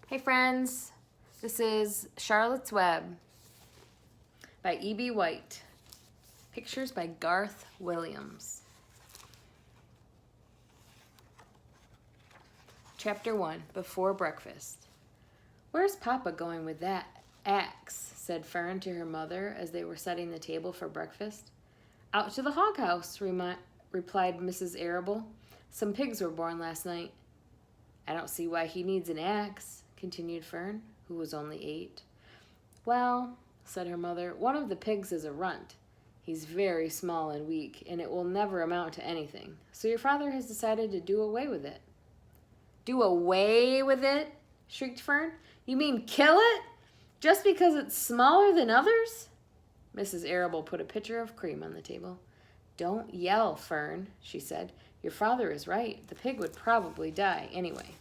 Hey friends, this is Charlotte's Web by E.B. White. Pictures by Garth Williams. Chapter 1, Before Breakfast. "Where's Papa going with that axe?" said Fern to her mother as they were setting the table for breakfast. "Out to the hog house," replied Mrs. Arable. "Some pigs were born last night." "I don't see why he needs an axe," continued Fern, who was only 8. "Well," said her mother, "one of the pigs is a runt. He's very small and weak, and it will never amount to anything. So your father has decided to do away with it." "Do away with it?" shrieked Fern. "You mean kill it? Just because it's smaller than others?" Mrs. Arable put a pitcher of cream on the table. "Don't yell, Fern," she said. "Your father is right. The pig would probably die anyway."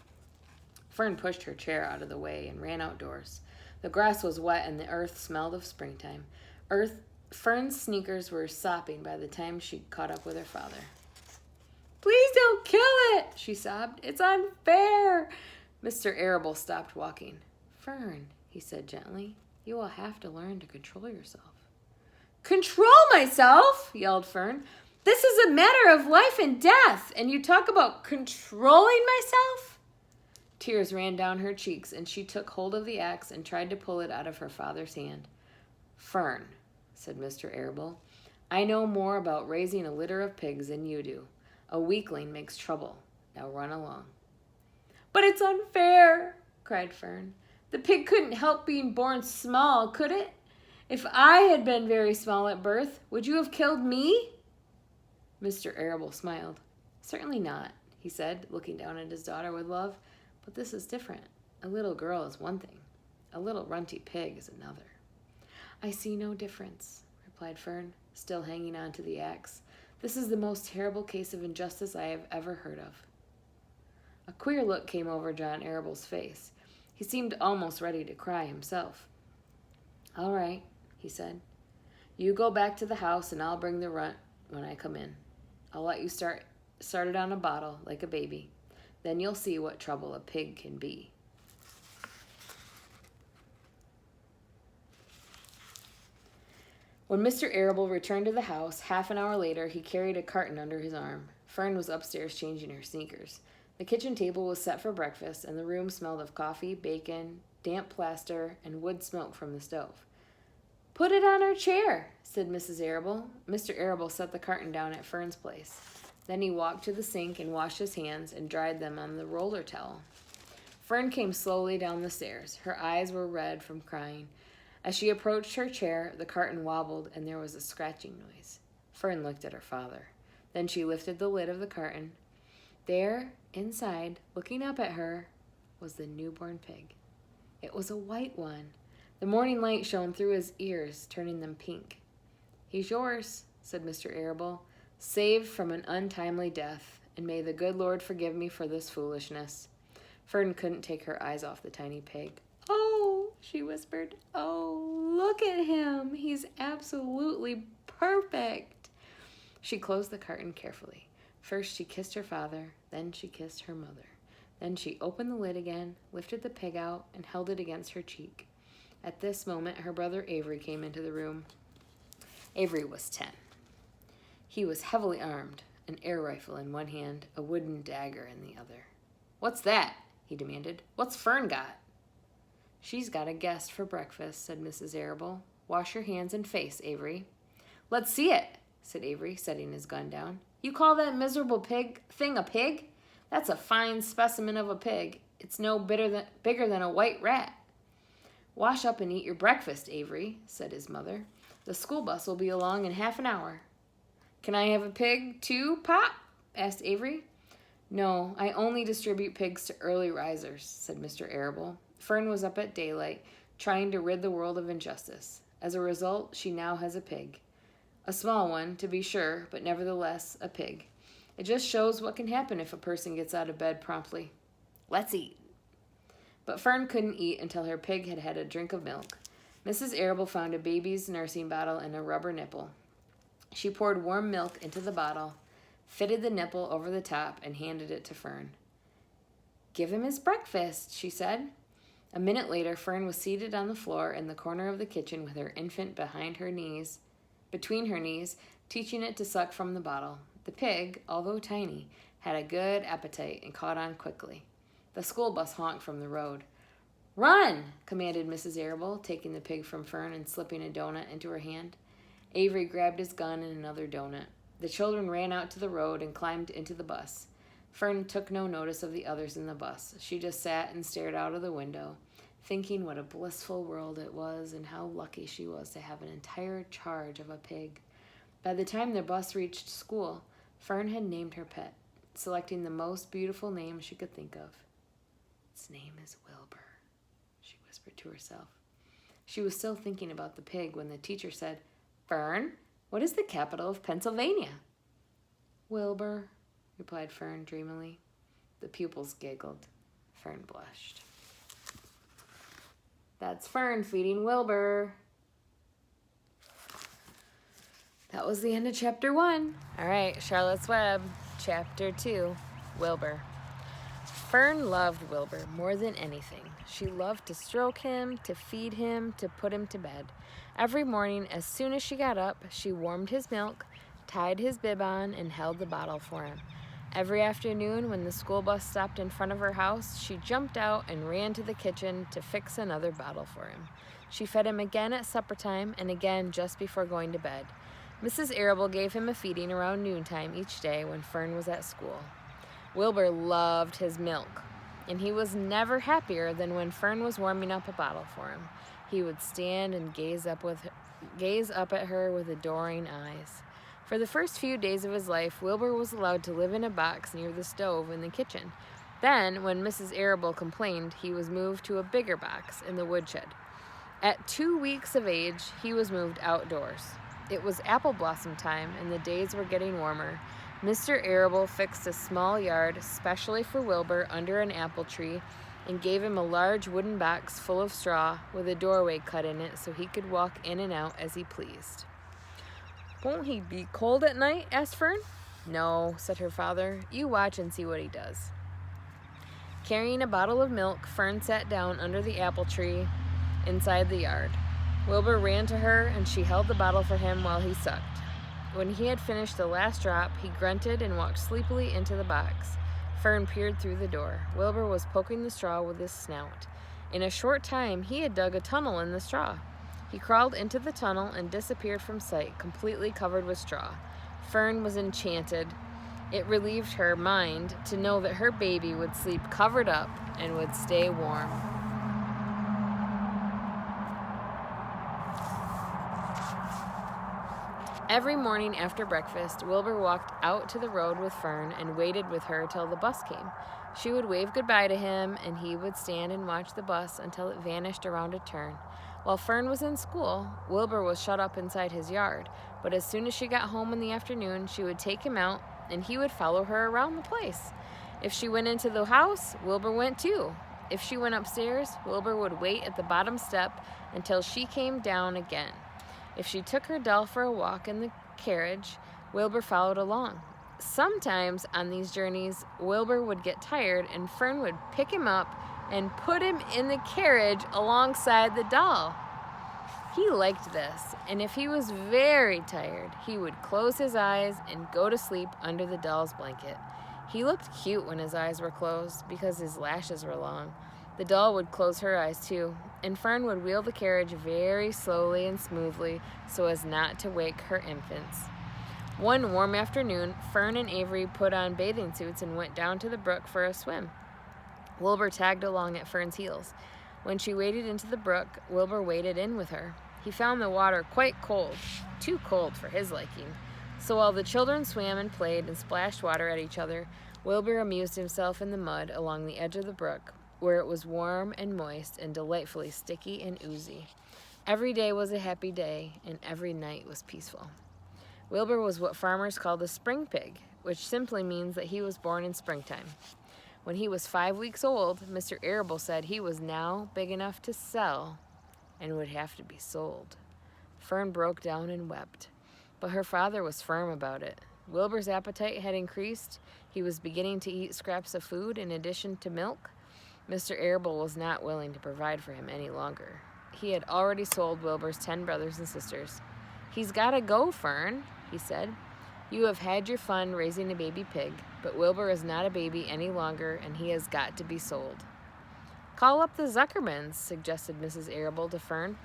Fern pushed her chair out of the way and ran outdoors. The grass was wet and the earth smelled of springtime. Fern's sneakers were sopping by the time she caught up with her father. "Please don't kill it," she sobbed. "It's unfair." Mr. Arable stopped walking. "Fern," he said gently, "you will have to learn to control yourself." "Control myself?" yelled Fern. "This is a matter of life and death, and you talk about controlling myself?" Tears ran down her cheeks, and she took hold of the axe and tried to pull it out of her father's hand. "Fern," said Mr. Arable, "I know more about raising a litter of pigs than you do. A weakling makes trouble. Now run along." "But it's unfair," cried Fern. "The pig couldn't help being born small, could it? If I had been very small at birth, would you have killed me?" Mr. Arable smiled. "Certainly not," he said, looking down at his daughter with love. "But this is different. A little girl is one thing. A little runty pig is another." "I see no difference," replied Fern, still hanging on to the axe. "This is the most terrible case of injustice I have ever heard of." A queer look came over John Arable's face. He seemed almost ready to cry himself. "All right," he said. "You go back to the house and I'll bring the runt when I come in. I'll let you start it on a bottle like a baby. Then you'll see what trouble a pig can be." When Mr. Arable returned to the house, half an hour later, he carried a carton under his arm. Fern was upstairs changing her sneakers. The kitchen table was set for breakfast, and the room smelled of coffee, bacon, damp plaster, and wood smoke from the stove. "Put it on our chair," said Mrs. Arable. Mr. Arable set the carton down at Fern's place. Then he walked to the sink and washed his hands and dried them on the roller towel. Fern came slowly down the stairs. Her eyes were red from crying. As she approached her chair, the carton wobbled and there was a scratching noise. Fern looked at her father. Then she lifted the lid of the carton. There, inside, looking up at her, was the newborn pig. It was a white one. The morning light shone through his ears, turning them pink. "He's yours," said Mr. Arable, "saved from an untimely death, and may the good Lord forgive me for this foolishness." Fern couldn't take her eyes off the tiny pig. "Oh," she whispered, "oh, look at him. He's absolutely perfect." She closed the carton carefully. First she kissed her father, then she kissed her mother. Then she opened the lid again, lifted the pig out, and held it against her cheek. At this moment, her brother Avery came into the room. Avery was 10. He was heavily armed, an air rifle in one hand, a wooden dagger in the other. "What's that?" he demanded. "What's Fern got?" "She's got a guest for breakfast," said Mrs. Arable. "Wash your hands and face, Avery." "Let's see it," said Avery, setting his gun down. "You call that miserable thing a pig? That's a fine specimen of a pig. It's no bigger than a white rat." "Wash up and eat your breakfast, Avery," said his mother. "The school bus will be along in half an hour." "Can I have a pig, too, Pop?" asked Avery. "No, I only distribute pigs to early risers," said Mr. Arable. Fern was up at daylight, trying to rid the world of injustice. As a result, she now has a pig. A small one, to be sure, but nevertheless a pig. It just shows what can happen if a person gets out of bed promptly. "Let's eat." But Fern couldn't eat until her pig had had a drink of milk. Mrs. Arable found a baby's nursing bottle and a rubber nipple. She poured warm milk into the bottle, fitted the nipple over the top, and handed it to Fern. "Give him his breakfast," she said. A minute later, Fern was seated on the floor in the corner of the kitchen with her infant between her knees, teaching it to suck from the bottle. The pig, although tiny, had a good appetite and caught on quickly. The school bus honked from the road. "Run!" commanded Mrs. Arable, taking the pig from Fern and slipping a donut into her hand. Avery grabbed his gun and another donut. The children ran out to the road and climbed into the bus. Fern took no notice of the others in the bus. She just sat and stared out of the window, thinking what a blissful world it was and how lucky she was to have an entire charge of a pig. By the time the bus reached school, Fern had named her pet, selecting the most beautiful name she could think of. "Its name is Wilbur," she whispered to herself. She was still thinking about the pig when the teacher said, "Fern, what is the capital of Pennsylvania?" "Wilbur," replied Fern dreamily. The pupils giggled. Fern blushed. That's Fern feeding Wilbur. That was the end of chapter 1. All right, Charlotte's Web, chapter 2, Wilbur. Fern loved Wilbur more than anything. She loved to stroke him, to feed him, to put him to bed. Every morning, as soon as she got up, she warmed his milk, tied his bib on, and held the bottle for him. Every afternoon, when the school bus stopped in front of her house, she jumped out and ran to the kitchen to fix another bottle for him. She fed him again at supper time and again just before going to bed. Mrs. Arable gave him a feeding around noontime each day when Fern was at school. Wilbur loved his milk, and he was never happier than when Fern was warming up a bottle for him. He would stand and gaze up at her with adoring eyes. For the first few days of his life, Wilbur was allowed to live in a box near the stove in the kitchen. Then, when Mrs. Arable complained, he was moved to a bigger box in the woodshed. At 2 weeks of age, he was moved outdoors. It was apple blossom time, and the days were getting warmer. Mr. Arable fixed a small yard specially for Wilbur under an apple tree and gave him a large wooden box full of straw with a doorway cut in it so he could walk in and out as he pleased. "Won't he be cold at night?" asked Fern. "No," said her father. "You watch and see what he does." Carrying a bottle of milk, Fern sat down under the apple tree inside the yard. Wilbur ran to her, and she held the bottle for him while he sucked. When he had finished the last drop, he grunted and walked sleepily into the box. Fern peered through the door. Wilbur was poking the straw with his snout. In a short time, he had dug a tunnel in the straw. He crawled into the tunnel and disappeared from sight, completely covered with straw. Fern was enchanted. It relieved her mind to know that her baby would sleep covered up and would stay warm. Every morning after breakfast, Wilbur walked out to the road with Fern and waited with her till the bus came. She would wave goodbye to him, and he would stand and watch the bus until it vanished around a turn. While Fern was in school, Wilbur was shut up inside his yard, but as soon as she got home in the afternoon, she would take him out, and he would follow her around the place. If she went into the house, Wilbur went too. If she went upstairs, Wilbur would wait at the bottom step until she came down again. If she took her doll for a walk in the carriage, Wilbur followed along. Sometimes on these journeys, Wilbur would get tired, and Fern would pick him up and put him in the carriage alongside the doll. He liked this, and if he was very tired, he would close his eyes and go to sleep under the doll's blanket. He looked cute when his eyes were closed because his lashes were long. The doll would close her eyes too, and Fern would wheel the carriage very slowly and smoothly so as not to wake her infants. One warm afternoon, Fern and Avery put on bathing suits and went down to the brook for a swim. Wilbur tagged along at Fern's heels. When she waded into the brook, Wilbur waded in with her. He found the water quite cold, too cold for his liking. So while the children swam and played and splashed water at each other, Wilbur amused himself in the mud along the edge of the brook, where it was warm and moist and delightfully sticky and oozy. Every day was a happy day, and every night was peaceful. Wilbur was what farmers called a spring pig, which simply means that he was born in springtime. When he was 5 weeks old, Mr. Arable said he was now big enough to sell and would have to be sold. Fern broke down and wept, but her father was firm about it. Wilbur's appetite had increased. He was beginning to eat scraps of food in addition to milk. Mr. Arable was not willing to provide for him any longer. He had already sold Wilbur's 10 brothers and sisters. "He's got to go, Fern," he said. "You have had your fun raising a baby pig, but Wilbur is not a baby any longer, and he has got to be sold." "Call up the Zuckermans," suggested Mrs. Arable to Fern.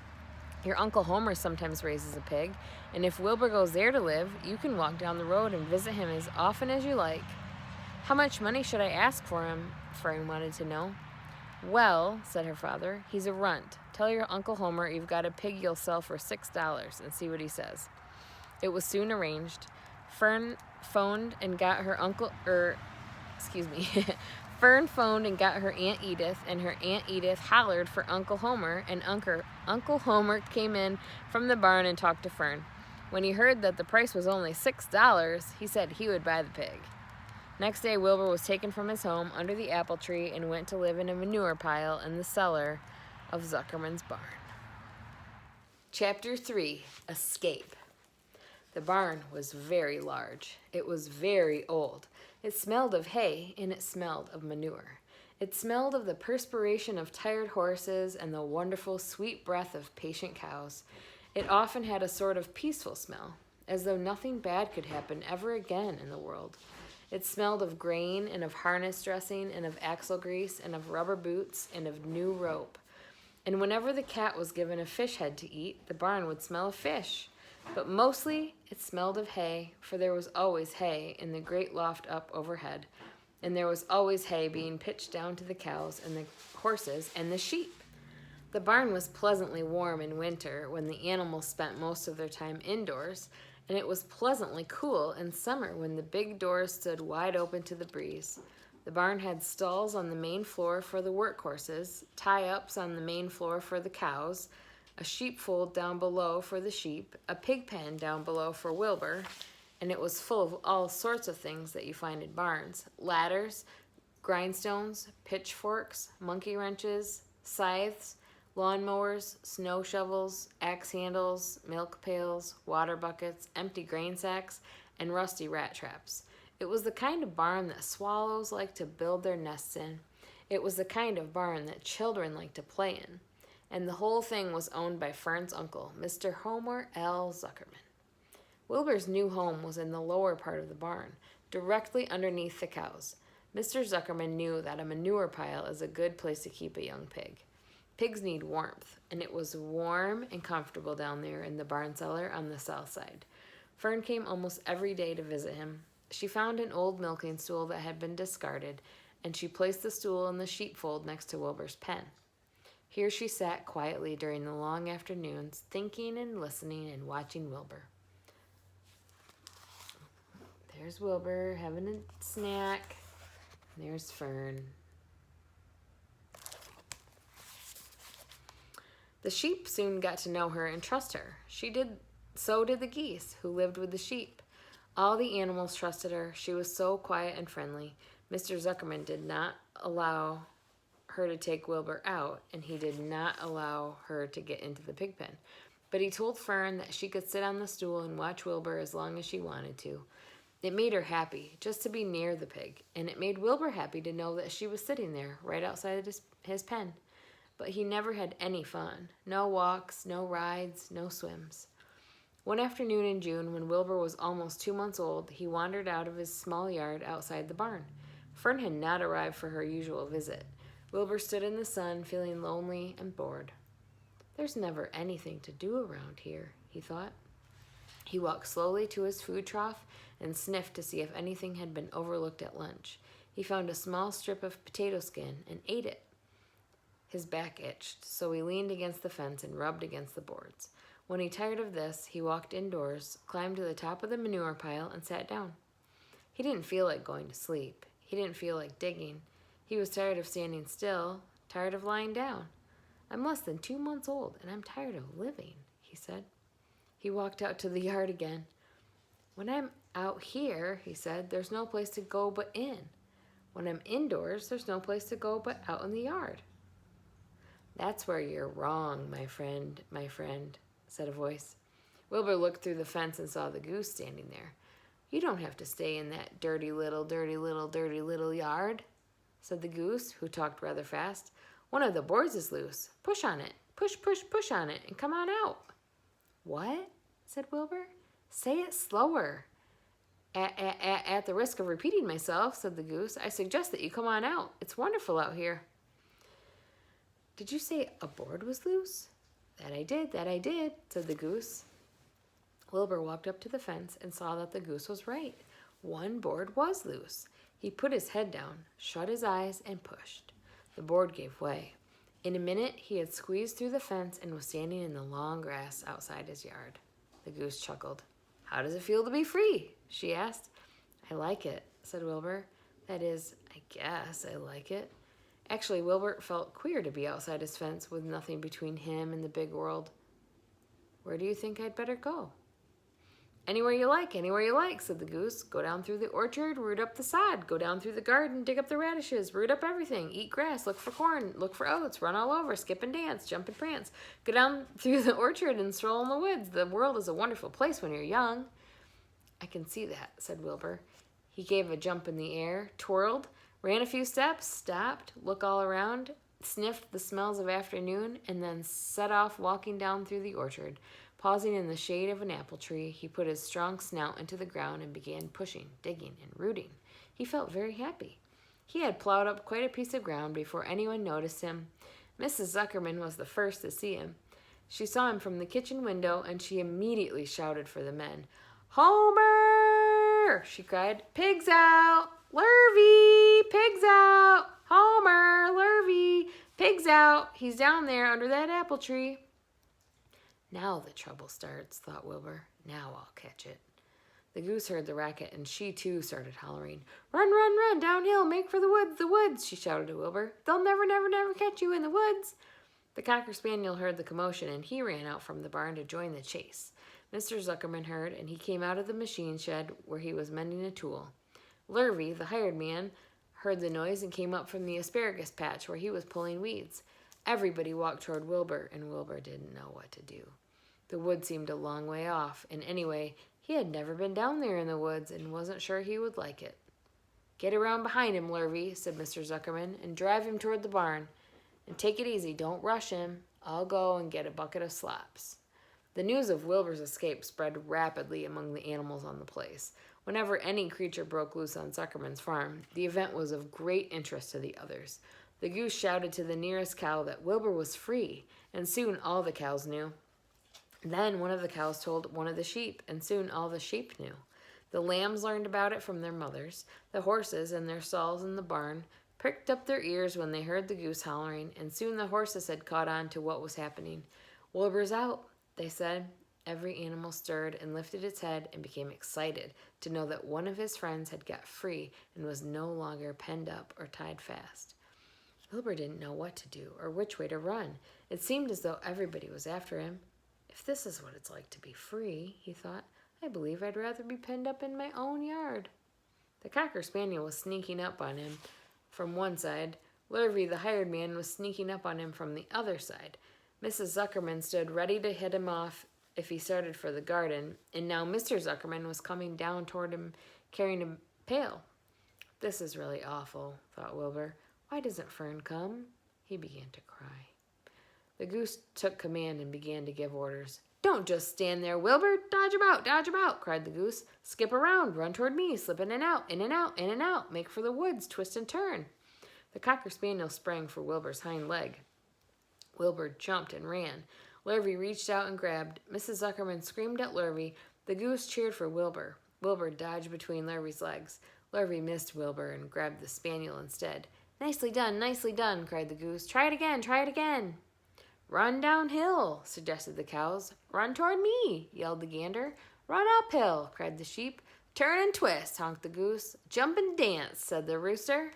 "Your Uncle Homer sometimes raises a pig, and if Wilbur goes there to live, you can walk down the road and visit him as often as you like." "How much money should I ask for him?" Fern wanted to know. "Well," said her father, "he's a runt. Tell your Uncle Homer you've got a pig you'll sell for $6 and see what he says." It was soon arranged. Fern phoned and got her Fern phoned and got her Aunt Edith, and her Aunt Edith hollered for Uncle Homer, and Uncle Homer came in from the barn and talked to Fern. When he heard that the price was only $6, he said he would buy the pig. Next day, Wilbur was taken from his home under the apple tree and went to live in a manure pile in the cellar of Zuckerman's barn. Chapter 3. Escape. The barn was very large. It was very old. It smelled of hay, and it smelled of manure. It smelled of the perspiration of tired horses and the wonderful sweet breath of patient cows. It often had a sort of peaceful smell, as though nothing bad could happen ever again in the world. It smelled of grain and of harness dressing and of axle grease and of rubber boots and of new rope. And whenever the cat was given a fish head to eat, the barn would smell of fish. But mostly it smelled of hay, for there was always hay in the great loft up overhead, and there was always hay being pitched down to the cows and the horses and the sheep. The barn was pleasantly warm in winter when the animals spent most of their time indoors, and it was pleasantly cool in summer when the big doors stood wide open to the breeze. The barn had stalls on the main floor for the work horses, tie-ups on the main floor for the cows, a sheepfold down below for the sheep, a pig pen down below for Wilbur, and it was full of all sorts of things that you find in barns: ladders, grindstones, pitchforks, monkey wrenches, scythes, lawnmowers, snow shovels, axe handles, milk pails, water buckets, empty grain sacks, and rusty rat traps. It was the kind of barn that swallows like to build their nests in. It was the kind of barn that children like to play in. And the whole thing was owned by Fern's uncle, Mr. Homer L. Zuckerman. Wilbur's new home was in the lower part of the barn, directly underneath the cows. Mr. Zuckerman knew that a manure pile is a good place to keep a young pig. Pigs need warmth, and it was warm and comfortable down there in the barn cellar on the south side. Fern came almost every day to visit him. She found an old milking stool that had been discarded, and she placed the stool in the sheepfold next to Wilbur's pen. Here she sat quietly during the long afternoons, thinking and listening and watching Wilbur. There's Wilbur having a snack. There's Fern. The sheep soon got to know her and trust her. So did the geese, who lived with the sheep. All the animals trusted her. She was so quiet and friendly. Mr. Zuckerman did not allow her to take Wilbur out, and he did not allow her to get into the pig pen. But he told Fern that she could sit on the stool and watch Wilbur as long as she wanted to. It made her happy just to be near the pig, and it made Wilbur happy to know that she was sitting there right outside his pen. But he never had any fun. No walks, no rides, no swims. One afternoon in June, when Wilbur was almost 2 months old, he wandered out of his small yard outside the barn. Fern had not arrived for her usual visit. Wilbur stood in the sun, feeling lonely and bored. "There's never anything to do around here," he thought. He walked slowly to his food trough and sniffed to see if anything had been overlooked at lunch. He found a small strip of potato skin and ate it. His back itched, so he leaned against the fence and rubbed against the boards. When he tired of this, he walked indoors, climbed to the top of the manure pile, and sat down. He didn't feel like going to sleep. He didn't feel like digging. He was tired of standing still, tired of lying down. "I'm less than 2 months old, and I'm tired of living," he said. He walked out to the yard again. "When I'm out here," he said, "there's no place to go but in. When I'm indoors, there's no place to go but out in the yard." "That's where you're wrong, my friend," said a voice. Wilbur looked through the fence and saw the goose standing there. "You don't have to stay in that dirty little yard." said the goose, who talked rather fast. "One of the boards is loose. Push on it. Push, push, push on it, and come on out." "What?" said Wilbur. "Say it slower." At the risk of repeating myself," said the goose, "I suggest that you come on out. It's wonderful out here." "Did you say a board was loose?" That I did," said the goose. Wilbur walked up to the fence and saw that the goose was right. One board was loose. He put his head down, shut his eyes, and pushed. The board gave way. In a minute, he had squeezed through the fence and was standing in the long grass outside his yard. The goose chuckled. "How does it feel to be free?" she asked. "I like it," said Wilbur. "That is, I guess I like it." Actually, Wilbur felt queer to be outside his fence with nothing between him and the big world. "Where do you think I'd better go?" Anywhere you like," said the goose. "Go down through the orchard, root up the sod. Go down through the garden, dig up the radishes, root up everything. Eat grass, look for corn, look for oats, run all over, skip and dance, jump and prance. Go down through the orchard and stroll in the woods. The world is a wonderful place when you're young." "I can see that," said Wilbur. He gave a jump in the air, twirled, ran a few steps, stopped, looked all around, sniffed the smells of afternoon, and then set off walking down through the orchard. Pausing in the shade of an apple tree, he put his strong snout into the ground and began pushing, digging, and rooting. He felt very happy. He had plowed up quite a piece of ground before anyone noticed him. Mrs. Zuckerman was the first to see him. She saw him from the kitchen window, and she immediately shouted for the men. "Homer!" she cried. "Pigs out! Lurvy! Pigs out! Homer! Lurvy! Pigs out! He's down there under that apple tree." "Now the trouble starts," thought Wilbur. "Now I'll catch it." The goose heard the racket, and she too started hollering. "Run, run, run, downhill, make for the woods," she shouted to Wilbur. "They'll never, never, never catch you in the woods." The cocker spaniel heard the commotion, and he ran out from the barn to join the chase. Mr. Zuckerman heard, and he came out of the machine shed where he was mending a tool. Lurvy, the hired man, heard the noise and came up from the asparagus patch where he was pulling weeds. Everybody walked toward Wilbur, and Wilbur didn't know what to do. The wood seemed a long way off, and anyway, he had never been down there in the woods and wasn't sure he would like it. "Get around behind him, Lurvy," said Mr. Zuckerman, "and drive him toward the barn. And take it easy, don't rush him. I'll go and get a bucket of slops." The news of Wilbur's escape spread rapidly among the animals on the place. Whenever any creature broke loose on Zuckerman's farm, the event was of great interest to the others. The goose shouted to the nearest cow that Wilbur was free, and soon all the cows knew. Then one of the cows told one of the sheep, and soon all the sheep knew. The lambs learned about it from their mothers. The horses in their stalls in the barn pricked up their ears when they heard the goose hollering, and soon the horses had caught on to what was happening. "Wilbur's out," they said. Every animal stirred and lifted its head and became excited to know that one of his friends had got free and was no longer penned up or tied fast. Wilbur didn't know what to do or which way to run. It seemed as though everybody was after him. "If this is what it's like to be free," he thought, "I believe I'd rather be penned up in my own yard." The cocker spaniel was sneaking up on him from one side. Lurvy, the hired man, was sneaking up on him from the other side. Mrs. Zuckerman stood ready to hit him off if he started for the garden, and now Mr. Zuckerman was coming down toward him carrying a pail. "This is really awful," thought Wilbur. "Why doesn't Fern come?" He began to cry. The goose took command and began to give orders. "Don't just stand there, Wilbur. Dodge about, cried the goose. "Skip around, run toward me, slip in and out, in and out, in and out. Make for the woods, twist and turn." The cocker spaniel sprang for Wilbur's hind leg. Wilbur jumped and ran. Lurvy reached out and grabbed. Mrs. Zuckerman screamed at Lurvy. The goose cheered for Wilbur. Wilbur dodged between Lurvy's legs. Lurvy missed Wilbur and grabbed the spaniel instead. Nicely done, cried the goose. Try it again. "Run downhill," suggested the cows. "Run toward me," yelled the gander. "Run uphill," cried the sheep. "Turn and twist," honked the goose. "Jump and dance," said the rooster.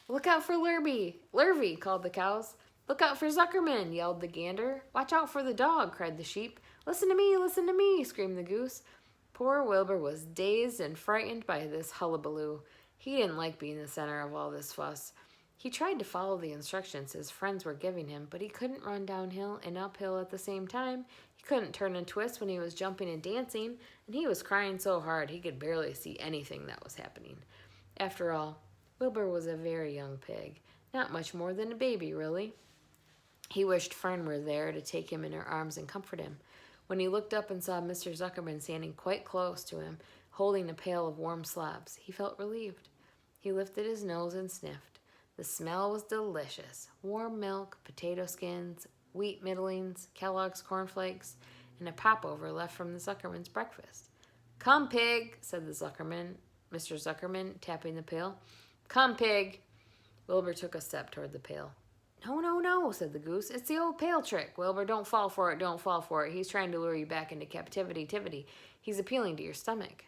"Look out for Lurvy, called the cows. "Look out for Zuckerman," yelled the gander. "Watch out for the dog," cried the sheep. Listen to me, screamed the goose. Poor Wilbur was dazed and frightened by this hullabaloo. He didn't like being the center of all this fuss. He tried to follow the instructions his friends were giving him, but he couldn't run downhill and uphill at the same time. He couldn't turn and twist when he was jumping and dancing, and he was crying so hard he could barely see anything that was happening. After all, Wilbur was a very young pig, not much more than a baby, really. He wished Fern were there to take him in her arms and comfort him. When he looked up and saw Mr. Zuckerman standing quite close to him, holding a pail of warm slobs, he felt relieved. He lifted his nose and sniffed. The smell was delicious. Warm milk, potato skins, wheat middlings, Kellogg's cornflakes, and a popover left from the Zuckerman's breakfast. "Come, pig," said the Zuckerman, Mr. Zuckerman, tapping the pail. "Come, pig." Wilbur took a step toward the pail. "No, no, no," said the goose. "It's the old pail trick. Wilbur, don't fall for it, don't fall for it. He's trying to lure you back into captivity. He's appealing to your stomach."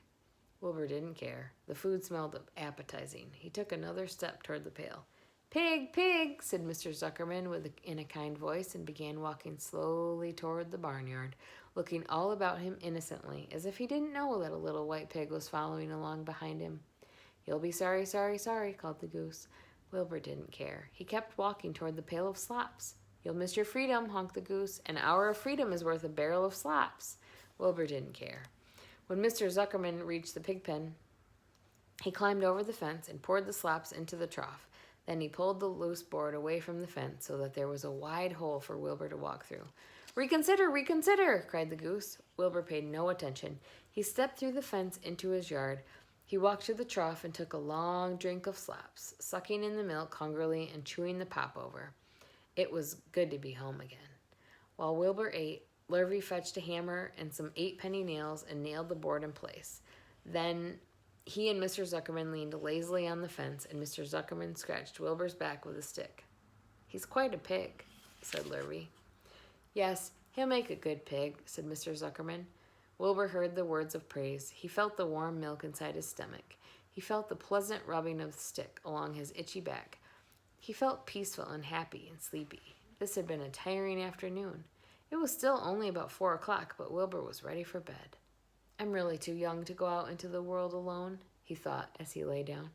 Wilbur didn't care. The food smelled appetizing. He took another step toward the pail. "Pig, pig," said Mr. Zuckerman in a kind voice, and began walking slowly toward the barnyard, looking all about him innocently, as if he didn't know that a little white pig was following along behind him. "You'll be sorry, sorry, sorry," called the goose. Wilbur didn't care. He kept walking toward the pail of slops. "You'll miss your freedom," honked the goose. "An hour of freedom is worth a barrel of slops." Wilbur didn't care. When Mr. Zuckerman reached the pig pen, he climbed over the fence and poured the slops into the trough. Then he pulled the loose board away from the fence so that there was a wide hole for Wilbur to walk through. "Reconsider, reconsider," cried the goose. Wilbur paid no attention. He stepped through the fence into his yard. He walked to the trough and took a long drink of slops, sucking in the milk hungrily and chewing the popover. It was good to be home again. While Wilbur ate, Lurvy fetched a hammer and some 8-penny nails and nailed the board in place. Then he and Mr. Zuckerman leaned lazily on the fence, and Mr. Zuckerman scratched Wilbur's back with a stick. "He's quite a pig," said Lurvy. "Yes, he'll make a good pig," said Mr. Zuckerman. Wilbur heard the words of praise. He felt the warm milk inside his stomach. He felt the pleasant rubbing of the stick along his itchy back. He felt peaceful and happy and sleepy. This had been a tiring afternoon. It was still only about 4 o'clock, but Wilbur was ready for bed. "I'm really too young to go out into the world alone," he thought as he lay down.